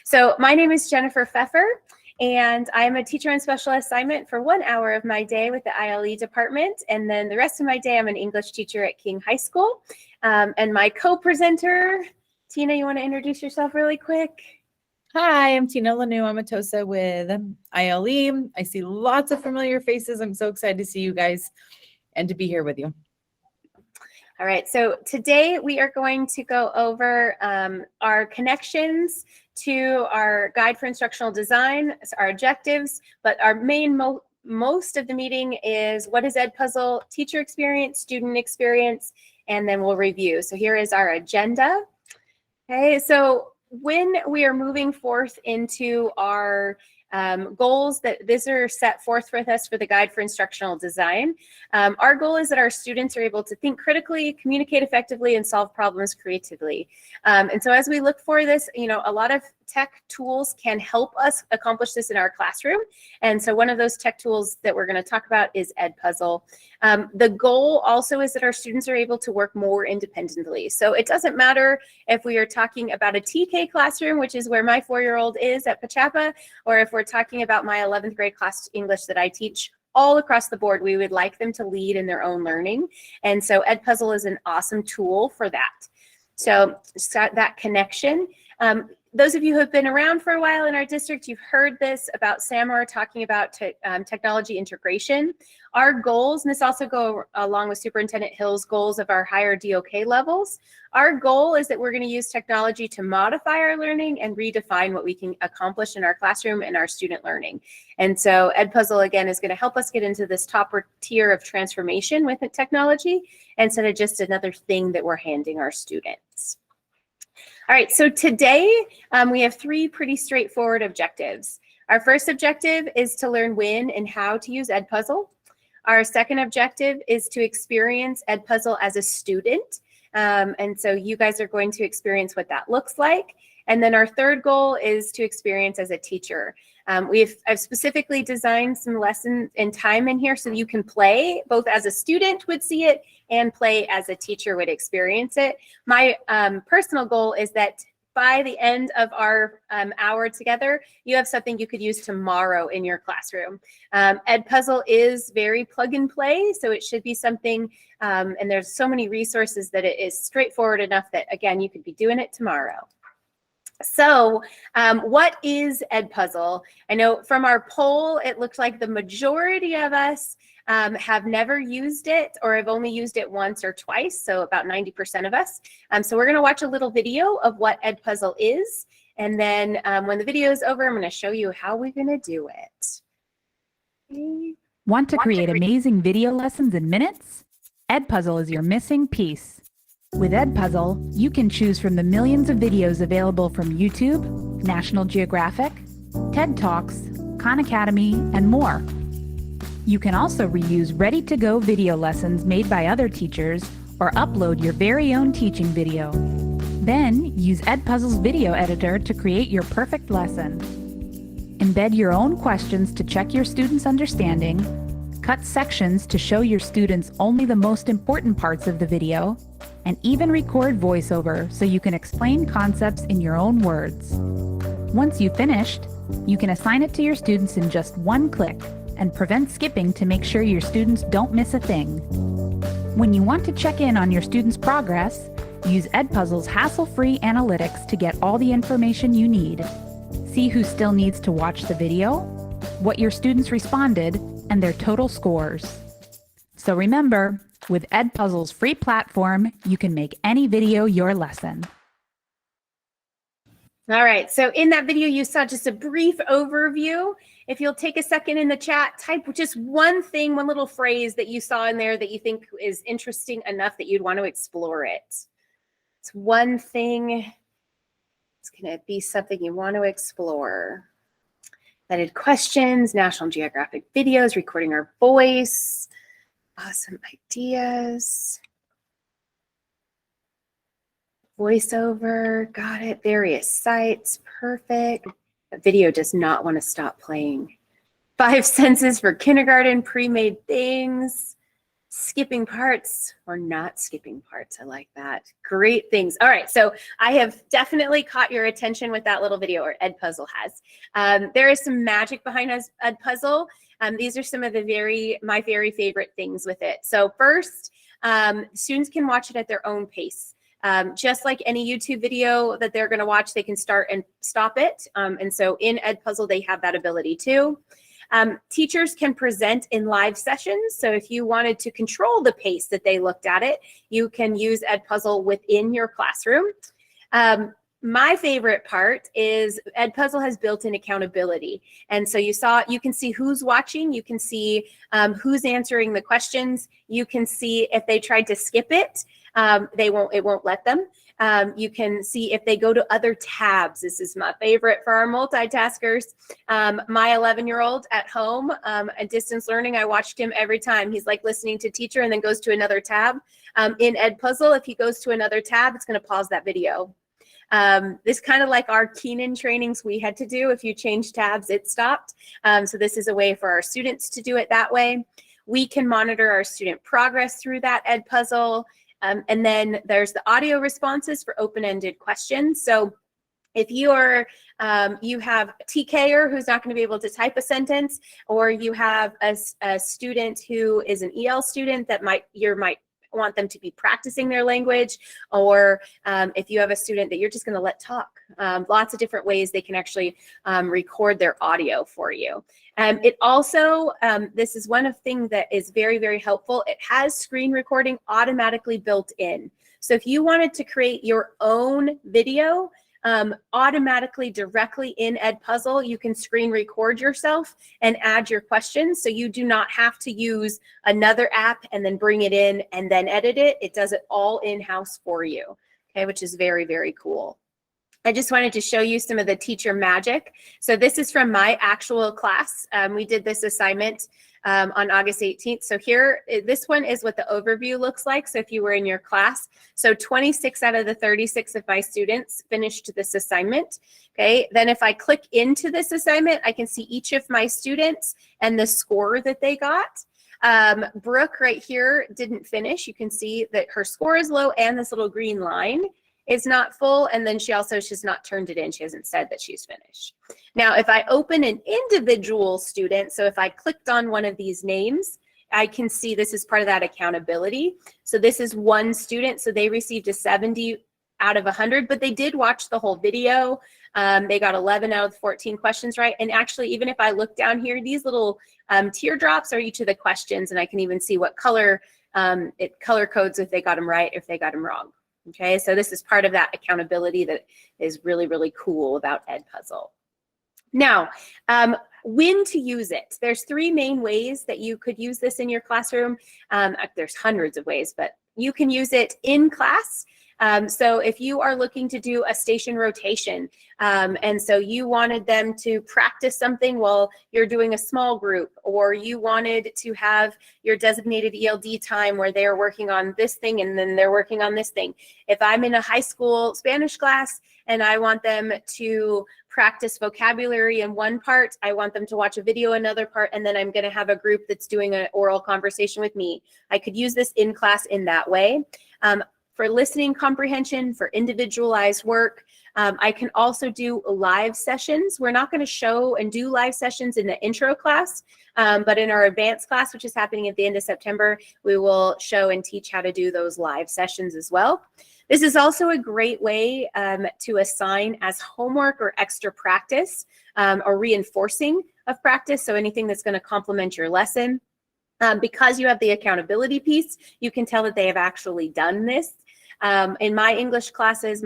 So my name is Jennifer Pfeffer, and I'm a teacher on special assignment for 1 hour of my day with the ILE department. And then the rest of my day, I'm an English teacher at King High School. And my co-presenter, Tina, you want to introduce yourself really quick? Hi, I'm Tina Lanou. I'm a TOSA with ILE. I see lots of familiar faces. I'm so excited to see you guys and to be here with you. All right, so today we are going to go over our connections to our guide for instructional design, our objectives, but our main most of the meeting is what is Edpuzzle, teacher experience, student experience, and then we'll review. So here is our agenda. Okay, so when we are moving forth into our goals that these are set forth with us for the guide for instructional design. Our goal is that our students are able to think critically, communicate effectively, and solve problems creatively. And so as we look for this, a lot of tech tools can help us accomplish this in our classroom. And so one of those tech tools that we're going to talk about is Edpuzzle. The goal also is that our students are able to work more independently. So it doesn't matter if we are talking about a TK classroom, which is where my 4-year-old is at Pachapa, or if we're talking about my 11th grade class English that I teach. All across the board, we would like them to lead in their own learning. And so Edpuzzle is an awesome tool for that. So that connection. Those of you who have been around for a while in our district, you've heard this about Samar talking about technology integration. Our goals, and this also go along with Superintendent Hill's goals of our higher DOK levels. Our goal is that we're going to use technology to modify our learning and redefine what we can accomplish in our classroom and our student learning. And so Edpuzzle, again, is going to help us get into this top tier of transformation with technology instead of just another thing that we're handing our students. All right, so today we have 3 pretty straightforward objectives. Our first objective is to learn when and how to use Edpuzzle. Our second objective is to experience Edpuzzle as a student. And so you guys are going to experience what that looks like. And then our third goal is to experience as a teacher. I've specifically designed some lessons and time in here so you can play, both as a student would see it and play as a teacher would experience it. My personal goal is that by the end of our hour together, you have something you could use tomorrow in your classroom. Edpuzzle is very plug and play, so it should be something, and there's so many resources that it is straightforward enough that, again, you could be doing it tomorrow. So what is Edpuzzle? I know from our poll, it looks like the majority of us have never used it or have only used it once or twice, so about 90% of us. So we're going to watch a little video of what Edpuzzle is, and then when the video is over, I'm going to show you how we're going to do it. Okay. Want to create amazing video lessons in minutes? Edpuzzle is your missing piece. With Edpuzzle, you can choose from the millions of videos available from YouTube, National Geographic, TED Talks, Khan Academy, and more. You can also reuse ready-to-go video lessons made by other teachers or upload your very own teaching video. Then, use Edpuzzle's video editor to create your perfect lesson. Embed your own questions to check your students' understanding, cut sections to show your students only the most important parts of the video, and even record voiceover so you can explain concepts in your own words. Once you've finished, you can assign it to your students in just one click and prevent skipping to make sure your students don't miss a thing. When you want to check in on your students' progress, use Edpuzzle's hassle-free analytics to get all the information you need. See who still needs to watch the video, what your students responded, and their total scores. So remember, with Edpuzzle's free platform, you can make any video your lesson. All right, so in that video, you saw just a brief overview. If you'll take a second in the chat, type just one thing, one little phrase that you saw in there that you think is interesting enough that you'd want to explore it. It's one thing. It's going to be something you want to explore. Vetted questions, National Geographic videos, recording our voice. Awesome ideas. Voiceover, got it. Various sites, perfect. The video does not want to stop playing. 5 senses for kindergarten, pre-made things. skipping parts or not skipping parts. I like that. Great things. All right, so I have definitely caught your attention with that little video, or Edpuzzle has. There is some magic behind Edpuzzle. These are some of the my very favorite things with it. So first, students can watch it at their own pace. Just like any YouTube video that they're going to watch, they can start and stop it. And so in Edpuzzle, they have that ability too. Teachers can present in live sessions. So if you wanted to control the pace that they looked at it, you can use Edpuzzle within your classroom. My favorite part is Edpuzzle has built-in accountability. And so you can see who's watching, you can see who's answering the questions, you can see if they tried to skip it, it won't let them. You can see if they go to other tabs. This is my favorite for our multitaskers. My 11-year-old at home, at distance learning, I watched him every time. He's like listening to teacher and then goes to another tab. In Edpuzzle, if he goes to another tab, it's going to pause that video. This kind of like our Keenan trainings we had to do. If you change tabs, it stopped. So this is a way for our students to do it that way. We can monitor our student progress through that Edpuzzle. And then there's the audio responses for open-ended questions. So if you have a TKer who's not going to be able to type a sentence, or you have a student who is an EL student that might want them to be practicing their language, or if you have a student that you're just going to let talk, lots of different ways they can actually record their audio for you. It also, this is one of things that is very, very helpful. It has screen recording automatically built in. So if you wanted to create your own video, automatically directly in Edpuzzle, you can screen record yourself and add your questions. So you do not have to use another app and then bring it in and then edit it. It does it all in-house for you, okay, which is very, very cool. I just wanted to show you some of the teacher magic. So this is from my actual class. We did this assignment on August 18th. So here, this one is what the overview looks like. So if you were in your class, so 26 out of the 36 of my students finished this assignment. Okay, then if I click into this assignment, I can see each of my students and the score that they got. Brooke right here didn't finish. You can see that her score is low and this little green line is not full, and then she's not turned it in. She hasn't said that she's finished. Now, if I open an individual student, so if I clicked on one of these names, I can see this is part of that accountability. So this is one student, so they received a 70 out of 100, but they did watch the whole video. They got 11 out of 14 questions right. And actually, even if I look down here, these little teardrops are each of the questions, and I can even see what color it color codes if they got them right, if they got them wrong. Okay, so this is part of that accountability that is really, really cool about Edpuzzle. Now, when to use it. There's three main ways that you could use this in your classroom. There's hundreds of ways, but you can use it in class. So if you are looking to do a station rotation, and so you wanted them to practice something while you're doing a small group, or you wanted to have your designated ELD time where they're working on this thing and then they're working on this thing. If I'm in a high school Spanish class and I want them to practice vocabulary in one part, I want them to watch a video another part, and then I'm going to have a group that's doing an oral conversation with me. I could use this in class in that way. For listening comprehension, for individualized work, I can also do live sessions. We're not going to show and do live sessions in the intro class, but in our advanced class, which is happening at the end of September, we will show and teach how to do those live sessions as well. This is also a great way to assign as homework or extra practice or reinforcing of practice, so anything that's going to complement your lesson. Because you have the accountability piece, you can tell that they have actually done this. In my English classes,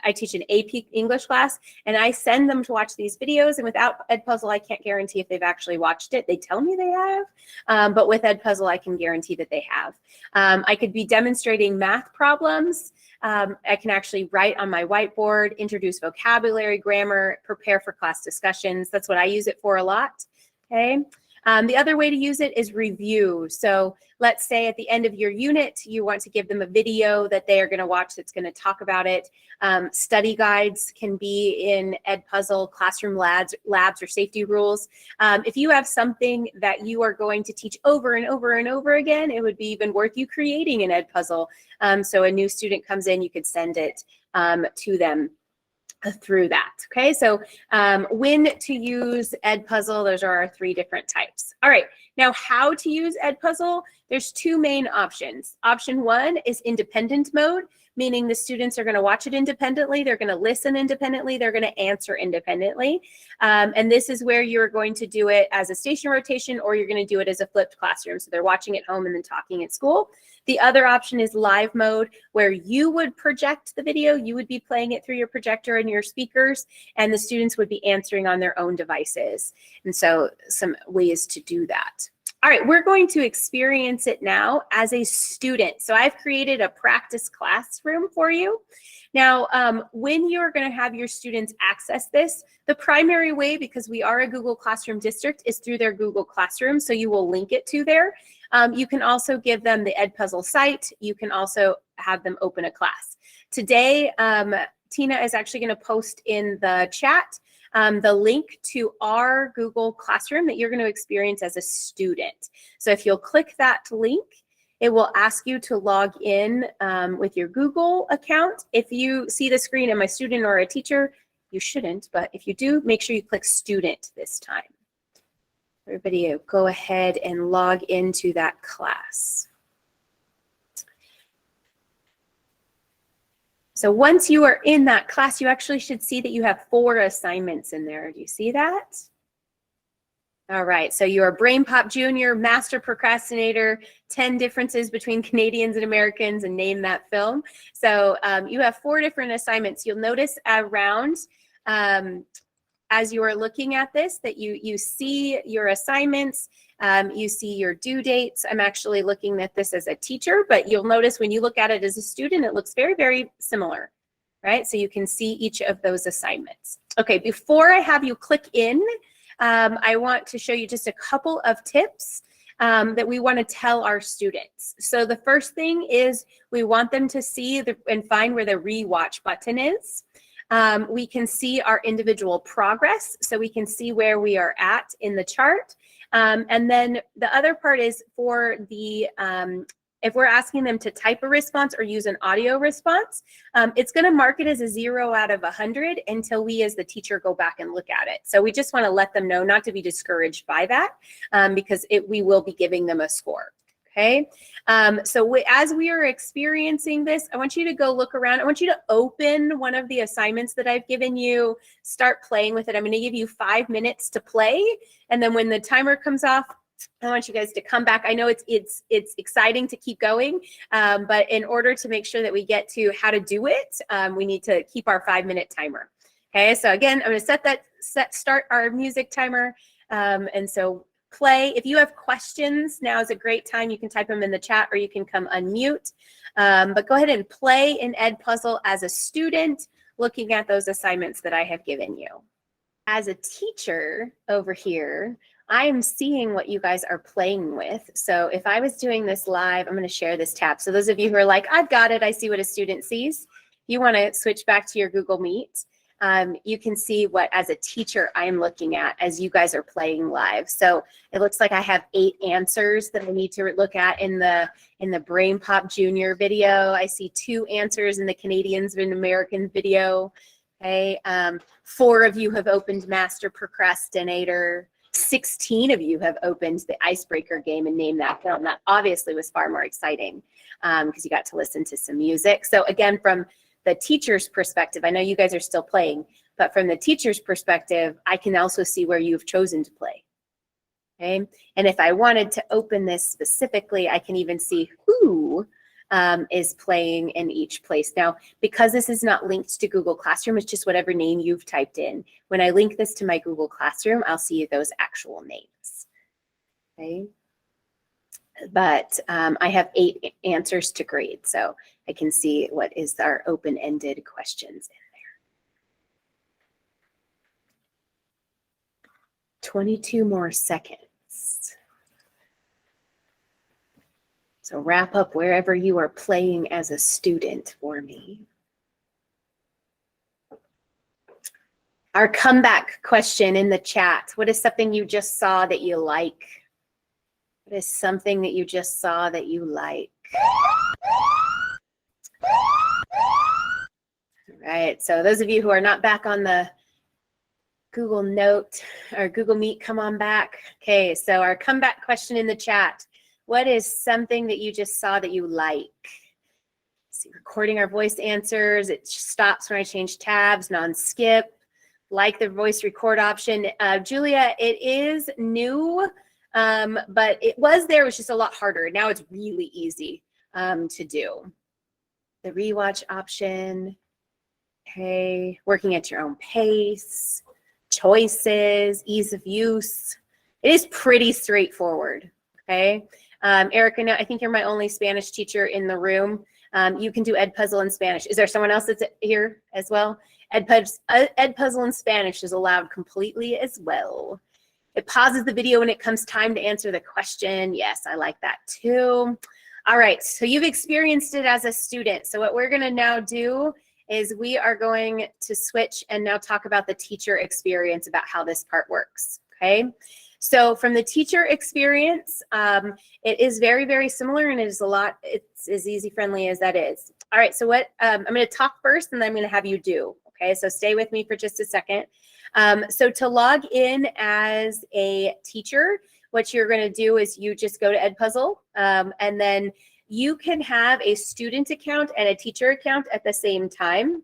I teach an AP English class, and I send them to watch these videos, and without Edpuzzle, I can't guarantee if they've actually watched it. They tell me they have, but with Edpuzzle, I can guarantee that they have. I could be demonstrating math problems. I can actually write on my whiteboard, introduce vocabulary, grammar, prepare for class discussions. That's what I use it for a lot, okay? The other way to use it is review. So let's say at the end of your unit, you want to give them a video that they are going to watch that's going to talk about it. Study guides can be in Edpuzzle, classroom labs or safety rules. If you have something that you are going to teach over and over and over again, it would be even worth you creating an Edpuzzle. So a new student comes in, you could send it to them through that. Okay, so when to use Edpuzzle, those are our 3 different types. All right, now how to use Edpuzzle, there's 2 main options. Option 1 is independent mode, meaning the students are going to watch it independently, they're going to listen independently, they're going to answer independently. And this is where you're going to do it as a station rotation, or you're going to do it as a flipped classroom. So they're watching at home and then talking at school. The other option is live mode, where you would project the video, you would be playing it through your projector and your speakers, and the students would be answering on their own devices. And so some ways to do that. All right, we're going to experience it now as a student. So I've created a practice classroom for you. Now, when you're going to have your students access this, the primary way, because we are a Google Classroom district, is through their Google Classroom. So you will link it to there. You can also give them the Edpuzzle site. You can also have them open a class. Today, Tina is actually going to post in the chat the link to our Google Classroom that you're going to experience as a student. So if you'll click that link, it will ask you to log in with your Google account. If you see the screen, am I a student or a teacher? You shouldn't, but if you do, make sure you click student this time. Everybody go ahead and log into that class. So once you are in that class, you actually should see that you have 4 assignments in there. Do you see that? All right, so you're a Brain Pop Junior, Master Procrastinator, 10 differences between Canadians and Americans, and name that film. So you have 4 different assignments. You'll notice around, as you are looking at this, that you see your assignments, you see your due dates. I'm actually looking at this as a teacher, but you'll notice when you look at it as a student, it looks very, very similar, right? So you can see each of those assignments. Okay, before I have you click in, I want to show you just a couple of tips that we want to tell our students. So the first thing is we want them to see and find where the rewatch button is. We can see our individual progress, so we can see where we are at in the chart. And then the other part is for the, if we're asking them to type a response or use an audio response, it's going to mark it as a 0 out of 100 until we as the teacher go back and look at it. So we just want to let them know not to be discouraged by that, because we will be giving them a score. Okay, so as we are experiencing this, I want you to go look around. I want you to open one of the assignments that I've given you, start playing with it. I'm going to give you 5 minutes to play, and then when the timer comes off, I want you guys to come back. I know it's exciting to keep going, but in order to make sure that we get to how to do it, we need to keep our 5-minute timer. Okay, so again, I'm going to start our music timer, and so play. If you have questions, now is a great time. You can type them in the chat or you can come unmute. But go ahead and play in Edpuzzle as a student, looking at those assignments that I have given you. As a teacher over here, I am seeing what you guys are playing with. So if I was doing this live, I'm going to share this tab. So those of you who are like, I've got it, I see what a student sees. You want to switch back to your Google Meet. You can see what, as a teacher, I'm looking at as you guys are playing live. So it looks like I have 8 answers that I need to look at in the Brain Pop Junior video. I see 2 answers in the Canadians and Americans video. Okay, 4 of you have opened Master Procrastinator. 16 of you have opened the Icebreaker game and named that film. That obviously was far more exciting because you got to listen to some music. So again, from the teacher's perspective, I know you guys are still playing, but from the teacher's perspective, I can also see where you've chosen to play. Okay, and if I wanted to open this specifically, I can even see who is playing in each place. Now, because this is not linked to Google Classroom, it's just whatever name you've typed in. When I link this to my Google Classroom, I'll see those actual names. Okay. But I have 8 answers to grade, so I can see what is our open-ended questions in there. 22 more seconds. So wrap up wherever you are playing as a student for me. Our comeback question in the chat. What is something you just saw that you like? What is something that you just saw that you like? All right, so those of you who are not back on the Google Note or Google Meet, come on back. Okay, so our comeback question in the chat. What is something that you just saw that you like? See, recording our voice answers. It stops when I change tabs, non-skip. Like the voice record option. Julia, it is new, but it was there. It was just a lot harder. Now it's really easy to do. The rewatch option. Okay, working at your own pace. Choices, ease of use. It is pretty straightforward. Okay. Erica, no, I think you're my only Spanish teacher in the room. You can do Edpuzzle in Spanish. Is there someone else that's here as well? Edpuzzle in Spanish is allowed completely as well. It pauses the video when it comes time to answer the question. Yes, I like that too. All right, so you've experienced it as a student. So what we're gonna now do is we are going to switch and now talk about the teacher experience, about how this part works, okay? So from the teacher experience, it is very, very similar, and it is it's as easy friendly as that is. All right, so what I'm gonna talk first and then I'm gonna have you do, okay? So stay with me for just a second. So to log in as a teacher, what you're gonna do is you just go to Edpuzzle, and then you can have a student account and a teacher account at the same time.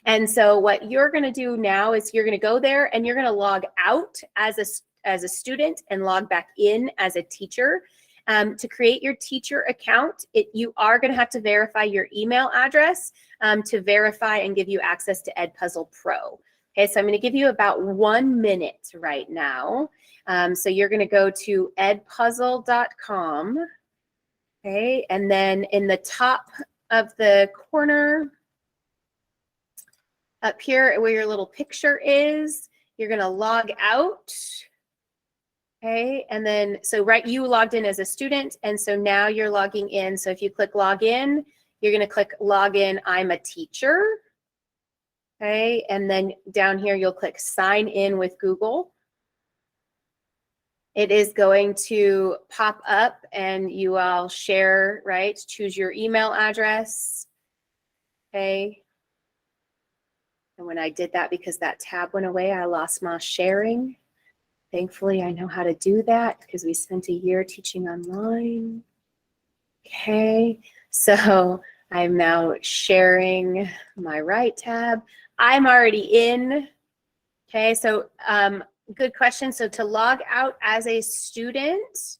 And so what you're going to do now is you're going to go there and you're going to log out as a student and log back in as a teacher. To create your teacher account, you are going to have to verify your email address to verify and give you access to Edpuzzle Pro. Okay, so I'm going to give you about 1 minute right now. So you're going to go to edpuzzle.com. Okay, and then in the top of the corner, up here where your little picture is, you're gonna log out. Okay, and then, so you logged in as a student, and so now you're logging in. So if you click log in, you're gonna click log in, I'm a teacher. Okay, and then down here, you'll click sign in with Google. It is going to pop up and you all share, right? Choose your email address, okay? And when I did that, because that tab went away, I lost my sharing. Thankfully, I know how to do that because we spent a year teaching online. Okay, so I'm now sharing my right tab. I'm already in, okay? So, good question. So to log out as a student,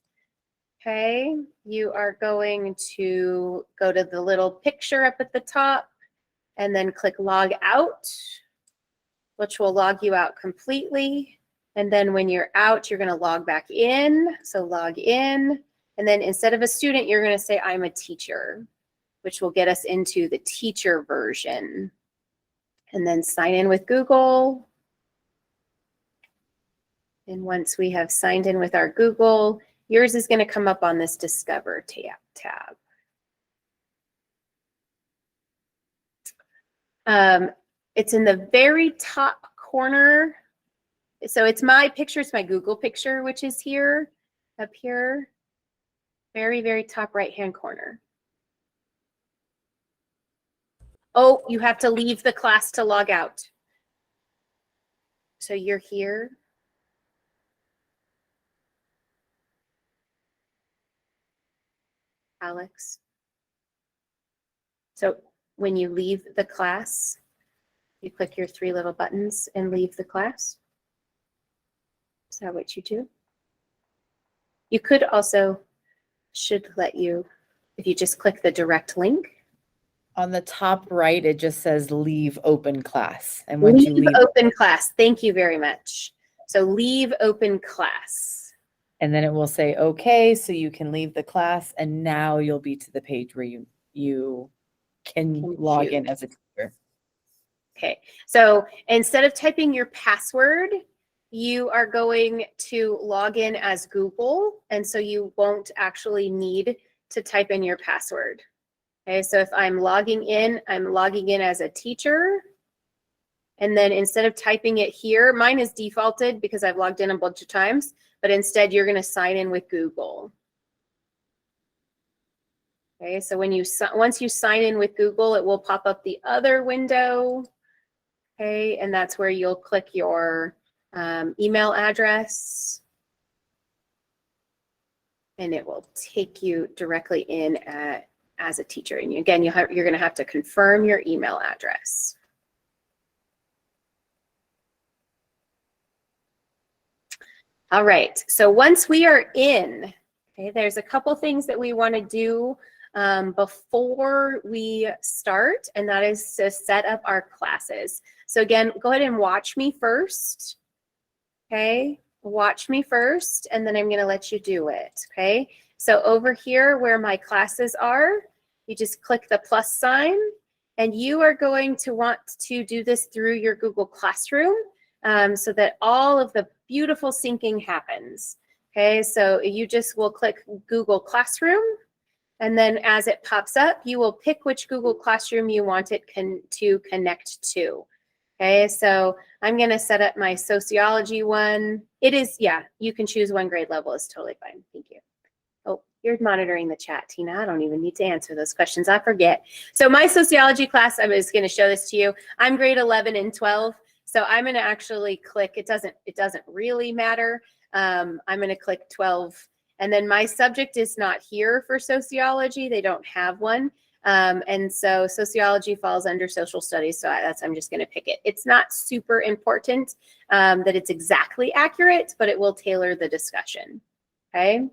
okay, you are going to go to the little picture up at the top and then click log out, which will log you out completely. And then when you're out, you're going to log back in. So log in. And then instead of a student, you're going to say I'm a teacher, which will get us into the teacher version. And then sign in with Google. And once we have signed in with our Google, yours is going to come up on this Discover tab. It's in the very top corner. So it's my picture, it's my Google picture, which is here, up here, very, very top right-hand corner. Oh, you have to leave the class to log out. So you're here. Alex. So when you leave the class, you click your 3 little buttons and leave the class. Is that what you do? You could also, should let you, if you just click the direct link. On the top right, it just says leave open class. And once you leave open class, thank you very much. So leave open class. And then it will say, okay, so you can leave the class. And now you'll be to the page where you can log in as a teacher. Okay, so instead of typing your password, you are going to log in as Google, and so you won't actually need to type in your password. Okay, so if I'm logging in as a teacher, and then instead of typing it here, mine is defaulted because I've logged in a bunch of times, but instead you're going to sign in with Google. Okay, so once you sign in with Google, it will pop up the other window. Okay, and that's where you'll click your email address, and it will take you directly in as a teacher. And again, you're going to have to confirm your email address. All right, so once we are in, okay, there's a couple things that we want to do before we start, and that is to set up our classes. So again, go ahead and watch me first. Okay, watch me first, and then I'm going to let you do it. Okay, so over here where my classes are, you just click the plus sign, and you are going to want to do this through your Google Classroom so that all of the beautiful syncing happens. Okay, so you just will click Google Classroom, and then as it pops up, you will pick which Google Classroom you want it to connect to. Okay, so I'm going to set up my sociology one. It is, yeah, you can choose one grade level. It's totally fine. Thank you. Oh, you're monitoring the chat, Tina. I don't even need to answer those questions. I forget. So my sociology class, I was going to show this to you. I'm grade 11 and 12. So I'm going to actually click, it doesn't really matter. I'm going to click 12. And then my subject is not here for sociology. They don't have one. And so sociology falls under social studies. So I'm just going to pick it. It's not super important that it's exactly accurate, but it will tailor the discussion. Okay.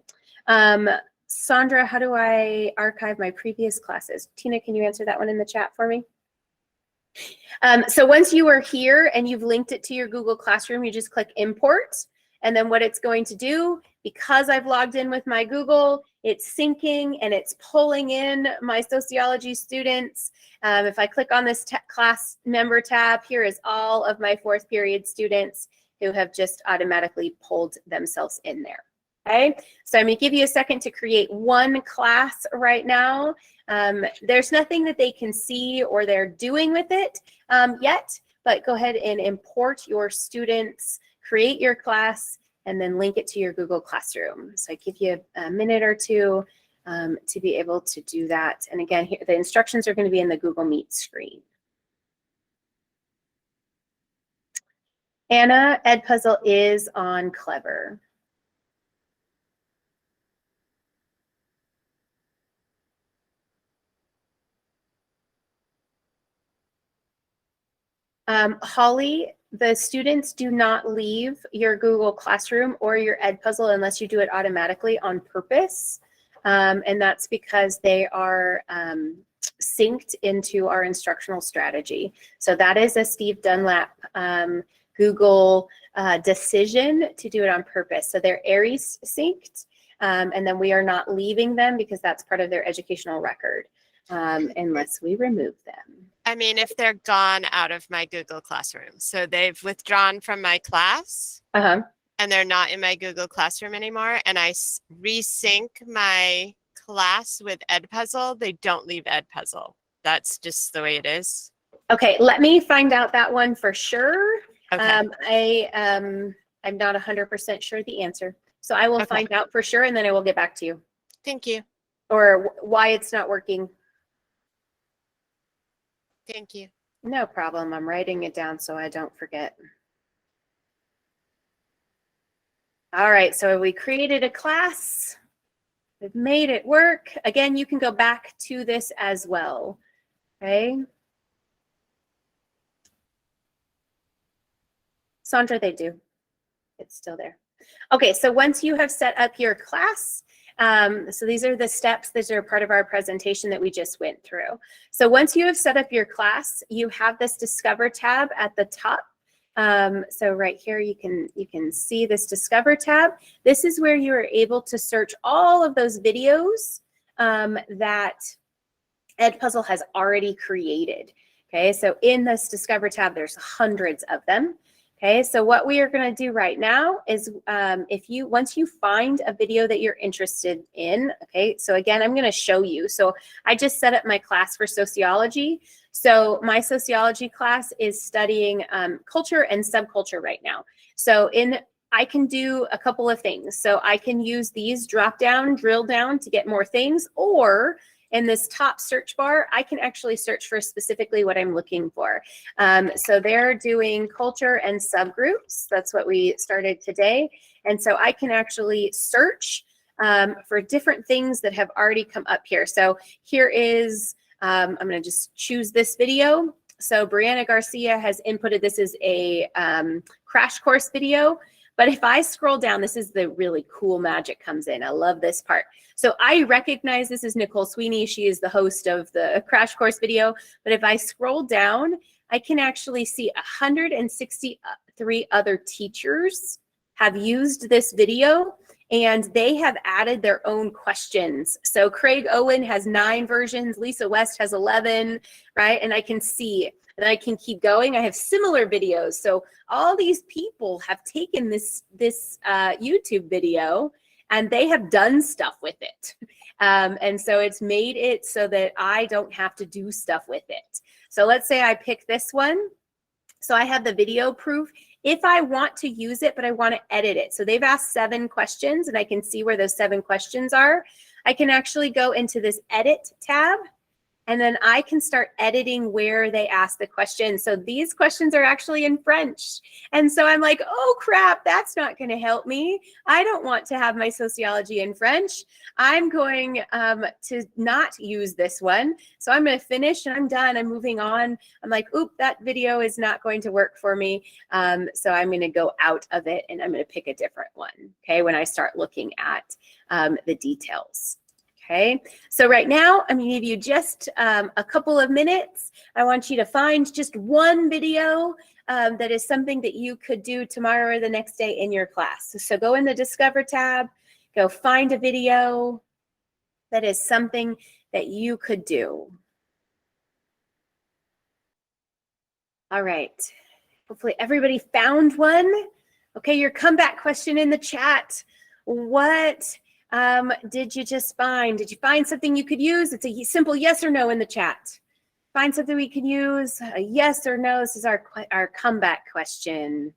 Sandra, how do I archive my previous classes? Tina, can you answer that one in the chat for me? So once you are here and you've linked it to your Google Classroom, you just click import. And then what it's going to do, because I've logged in with my Google, it's syncing and it's pulling in my sociology students. If I click on this class member tab, here is all of my 4th period students who have just automatically pulled themselves in there. Okay, so I'm going to give you a second to create one class right now. There's nothing that they can see or they're doing with it yet, but go ahead and import your students, create your class, and then link it to your Google Classroom. So I give you a minute or two to be able to do that. And again, here, the instructions are going to be in the Google Meet screen. Anna, Edpuzzle is on Clever. Holly, the students do not leave your Google Classroom or your Edpuzzle unless you do it automatically on purpose. And that's because they are synced into our instructional strategy. So that is a Steve Dunlap Google decision to do it on purpose. So they're Aries synced, and then we are not leaving them because that's part of their educational record unless we remove them. I mean, if they're gone out of my Google Classroom, so they've withdrawn from my class and they're not in my Google Classroom anymore, and I resync my class with Edpuzzle, they don't leave Edpuzzle. That's just the way it is. Okay, let me find out that one for sure. Okay. I'm not 100% sure the answer. So I will find out for sure, and then I will get back to you. Thank you. Or why it's not working. Thank you. No problem. I'm writing it down so I don't forget. All right, so we created a class. We've made it work. Again, you can go back to this as well. Okay. Sandra, they do. It's still there. Okay, so once you have set up your class, so these are the steps. These are part of our presentation that we just went through. So once you have set up your class, you have this Discover tab at the top. So right here, you can see this Discover tab. This is where you are able to search all of those videos that Edpuzzle has already created. Okay, so in this Discover tab, there's hundreds of them. Okay, so what we are going to do right now is once you find a video that you're interested in, okay, so again, I'm going to show you. So I just set up my class for sociology. So my sociology class is studying culture and subculture right now. So I can do a couple of things. So I can use these drop down, drill down to get more things, or in this top search bar, I can actually search for specifically what I'm looking for. So they're doing culture and subgroups. That's what we started today. And so I can actually search for different things that have already come up here. So here is, I'm going to just choose this video. So Brianna Garcia has inputted, this is a crash course video. But if I scroll down, this is the really cool magic comes in. I love this part. So I recognize this is Nicole Sweeney. She is the host of the crash course video. But if I scroll down, I can actually see 163 other teachers have used this video, and they have added their own questions. So Craig Owen has 9 versions. Lisa West has 11, right? And I can see, and I can keep going. I have similar videos. So all these people have taken this YouTube video and they have done stuff with it. And so it's made it so that I don't have to do stuff with it. So let's say I pick this one. So I have the video proof. If I want to use it, but I want to edit it. So they've asked 7 questions and I can see where those 7 questions are. I can actually go into this edit tab, and then I can start editing where they ask the question. So these questions are actually in French. And so I'm like, oh crap, that's not going to help me. I don't want to have my sociology in French. I'm going to not use this one. So I'm going to finish and I'm done. I'm moving on. I'm like, oop, that video is not going to work for me. So I'm going to go out of it and I'm going to pick a different one, okay, when I start looking at the details. Okay, so right now, I'm going to give you just a couple of minutes. I want you to find just one video that is something that you could do tomorrow or the next day in your class. So go in the Discover tab, go find a video that is something that you could do. All right, hopefully everybody found one. Okay, your comeback question in the chat. What did you just find? Did you find something you could use? It's a simple yes or no in the chat. Find something we can use, a yes or no. This is our comeback question.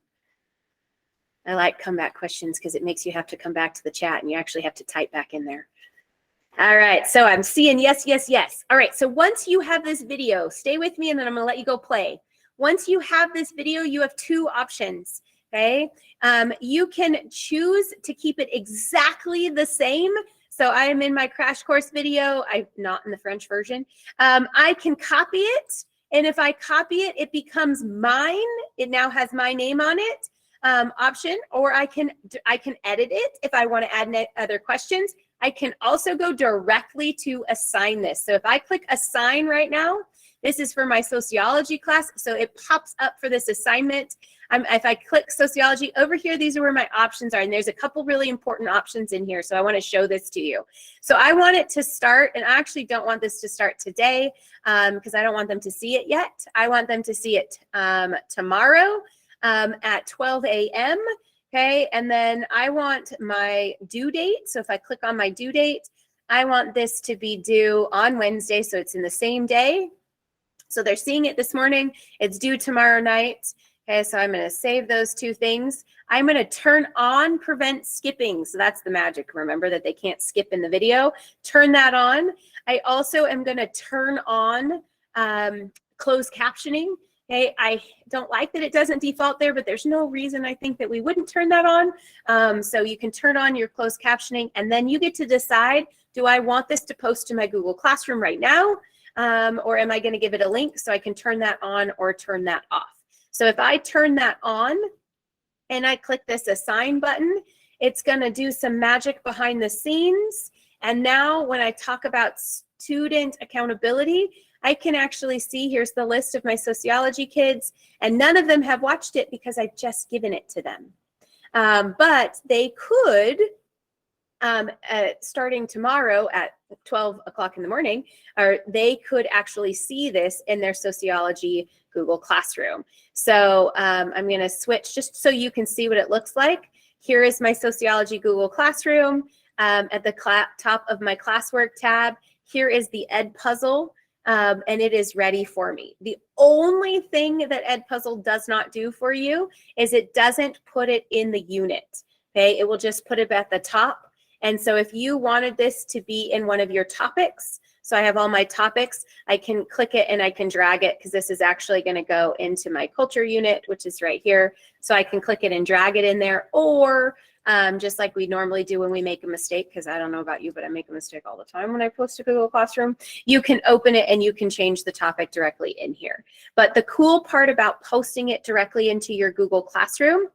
I like comeback questions because it makes you have to come back to the chat and you actually have to type back in there. All right, so I'm seeing yes, yes, yes. All right, so once you have this video, stay with me and then I'm gonna let you go play. Once you have this video, you have 2 options. Okay, you can choose to keep it exactly the same. So I am in my crash course video. I'm not in the French version. I can copy it. And if I copy it, it becomes mine. It now has my name on it, option, or I can edit it if I want to add other questions. I can also go directly to assign this. So if I click assign right now, this is for my sociology class. So it pops up for this assignment. If I click sociology over here, these are where my options are. And there's a couple really important options in here. So I want to show this to you. So I want it to start, and I actually don't want this to start today because I don't want them to see it yet. I want them to see it tomorrow at 12 a.m. Okay, and then I want my due date. So if I click on my due date, I want this to be due on Wednesday. So it's in the same day. So they're seeing it this morning. It's due tomorrow night. Okay, so I'm going to save those 2 things. I'm going to turn on prevent skipping. So that's the magic. Remember that they can't skip in the video. Turn that on. I also am going to turn on closed captioning. Okay, I don't like that it doesn't default there, but there's no reason I think that we wouldn't turn that on. So you can turn on your closed captioning, and then you get to decide, do I want this to post to my Google Classroom right now? Or am I going to give it a link so I can turn that on or turn that off? So if I turn that on and I click this assign button, it's going to do some magic behind the scenes. And now when I talk about student accountability, I can actually see here's the list of my sociology kids, and none of them have watched it because I've just given it to them. But they could, starting tomorrow at 12 o'clock in the morning, or they could actually see this in their sociology Google Classroom. So I'm going to switch just so you can see what it looks like. Here is my sociology Google Classroom. At the top of my classwork tab, here is the Edpuzzle, and it is ready for me. The only thing that Edpuzzle does not do for you is it doesn't put it in the unit. Okay, it will just put it at the top. And so if you wanted this to be in one of your topics, so I have all my topics, I can click it and I can drag it, because this is actually going to go into my culture unit, which is right here. So I can click it and drag it in there, or just like we normally do when we make a mistake, because I don't know about you, but I make a mistake all the time when I post to Google Classroom. You can open it and you can change the topic directly in here. But the cool part about posting it directly into your Google Classroom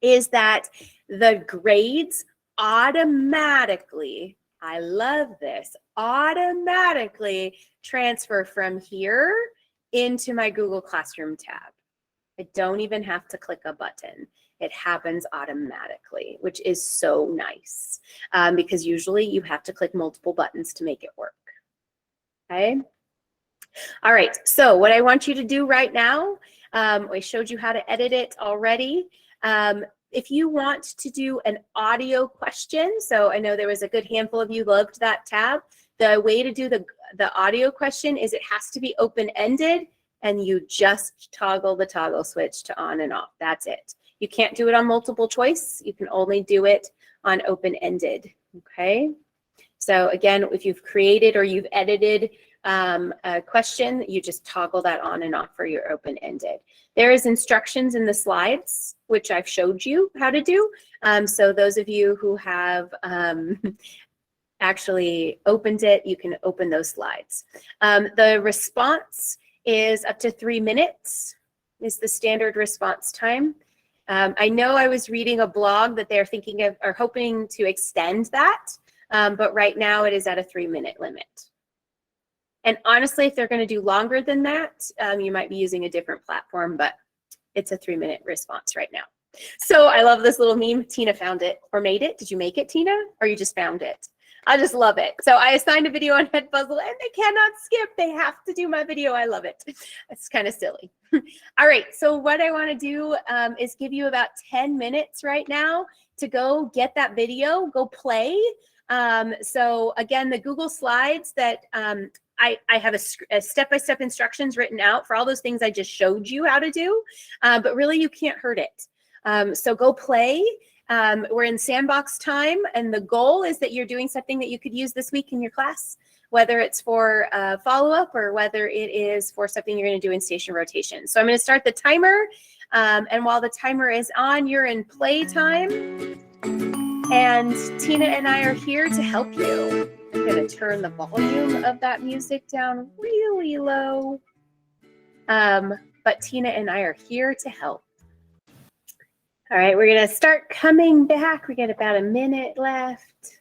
is that the grades automatically, I love this, automatically transfer from here into my Google Classroom tab. I don't even have to click a button. It happens automatically, which is so nice, because usually you have to click multiple buttons to make it work. Okay. All right. So what I want you to do right now, I showed you how to edit it already. If you want to do an audio question, so I know there was a good handful of you loved that tab. The way to do the audio question is it has to be open-ended, and you just toggle the toggle switch to on and off. That's it. You can't do it on multiple choice. You can only do it on open-ended, okay? So again, if you've created or you've edited a question, you just toggle that on and off for your open-ended. There is instructions in the slides, which I've showed you how to do. So those of you who have actually opened it, you can open those slides. The response is up to 3 minutes is the standard response time. I know I was reading a blog that they're thinking of or hoping to extend that, but right now it is at a 3-minute limit. And honestly, if they're going to do longer than that, you might be using a different platform, but it's a 3-minute response right now. So I love this little meme. Tina found it or made it. Did you make it, Tina? Or you just found it? I just love it. So I assigned a video on Edpuzzle and they cannot skip. They have to do my video. I love it. It's kind of silly. All right. So what I want to do is give you about 10 minutes right now to go get that video, go play. So again, the Google Slides that I have a step-by-step instructions written out for all those things I just showed you how to do, but really you can't hurt it. So go play. We're in sandbox time, and the goal is that you're doing something that you could use this week in your class, whether it's for follow-up or whether it is for something you're going to do in station rotation. So I'm going to start the timer, and while the timer is on, you're in play time, and Tina and I are here to help you. I'm going to turn the volume of that music down really low, but Tina and I are here to help. All right, we're going to start coming back. We got about a minute left.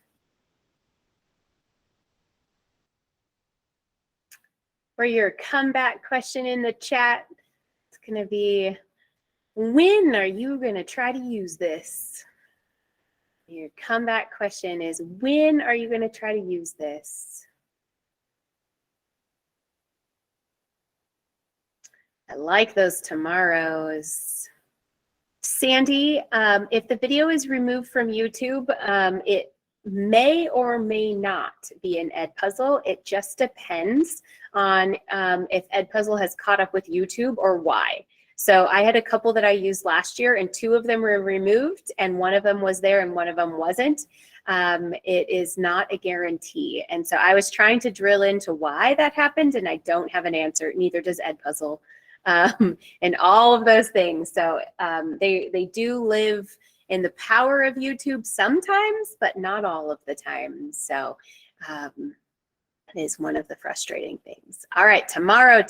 For your comeback question in the chat, it's going to be, when are you going to try to use this? Your comeback question is, when are you going to try to use this? I like those tomorrows. Sandy, if the video is removed from YouTube, it may or may not be an Edpuzzle. It just depends on if Edpuzzle has caught up with YouTube or why. So I had a couple that I used last year, and 2 of them were removed, and 1 of them was there and 1 of them wasn't. It is not a guarantee. And so I was trying to drill into why that happened, and I don't have an answer. Neither does Edpuzzle. And all of those things. So they do live in the power of YouTube sometimes, but not all of the time. So it is one of the frustrating things. All right, tomorrow,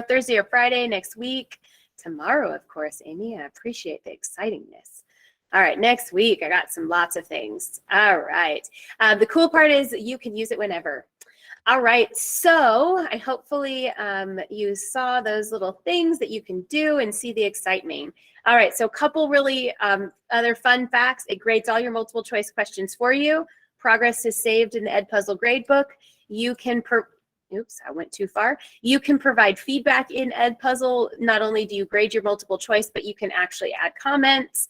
Thursday or Friday next week. Tomorrow, of course, Amy, I appreciate the excitingness. All right, next week, I got lots of things. All right. The cool part is you can use it whenever. All right, so I hopefully you saw those little things that you can do and see the excitement. All right, so a couple really other fun facts. It grades all your multiple choice questions for you. progress is saved in the Edpuzzle gradebook. You can oops, I went too far. You can provide feedback in Edpuzzle. Not only do you grade your multiple choice, but you can actually add comments.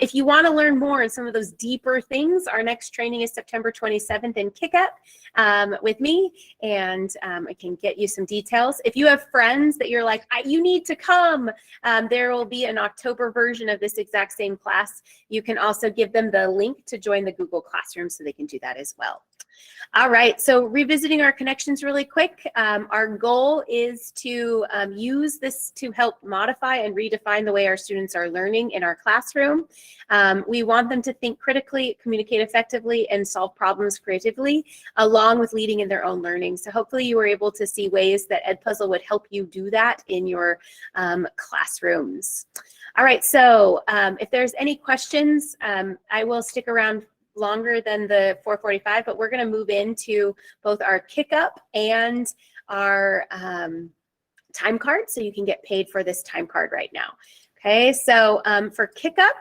If you want to learn more in some of those deeper things, our next training is September 27th in KickUp with me, and I can get you some details. If you have friends that you're like, you need to come, there will be an October version of this exact same class. You can also give them the link to join the Google Classroom so they can do that as well. All right, so revisiting our connections really quick, our goal is to use this to help modify and redefine the way our students are learning in our classroom. We want them to think critically, communicate effectively, and solve problems creatively, along with leading in their own learning. So hopefully you were able to see ways that Edpuzzle would help you do that in your classrooms. All right, so if there's any questions, I will stick around longer than the 4:45, but we're going to move into both our KickUp and our time card, so you can get paid for this time card right now. Okay, so for KickUp,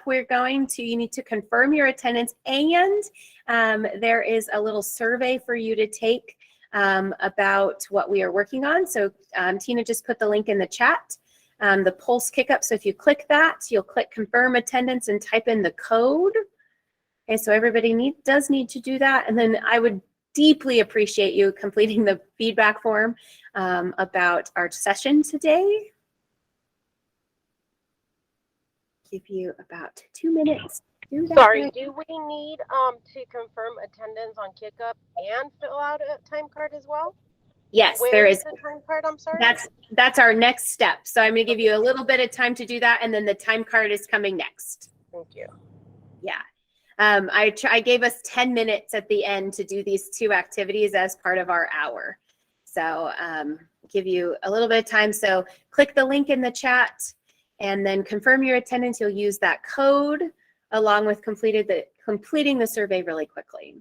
you need to confirm your attendance, and there is a little survey for you to take about what we are working on. So Tina just put the link in the chat, the Pulse KickUp. So if you click that, you'll click confirm attendance and type in the code. Okay, so everybody does need to do that. And then I would deeply appreciate you completing the feedback form about our session today. Give you about 2 minutes to do that. Sorry, do we need to confirm attendance on KickUp and fill out a time card as well? Yes, Where there is. The time card, I'm sorry? That's our next step. So I'm going to give you a little bit of time to do that, and then the time card is coming next. Thank you. Yeah. I gave us 10 minutes at the end to do these 2 activities as part of our hour. So give you a little bit of time. So click the link in the chat and then confirm your attendance. You'll use that code along with completing the survey really quickly.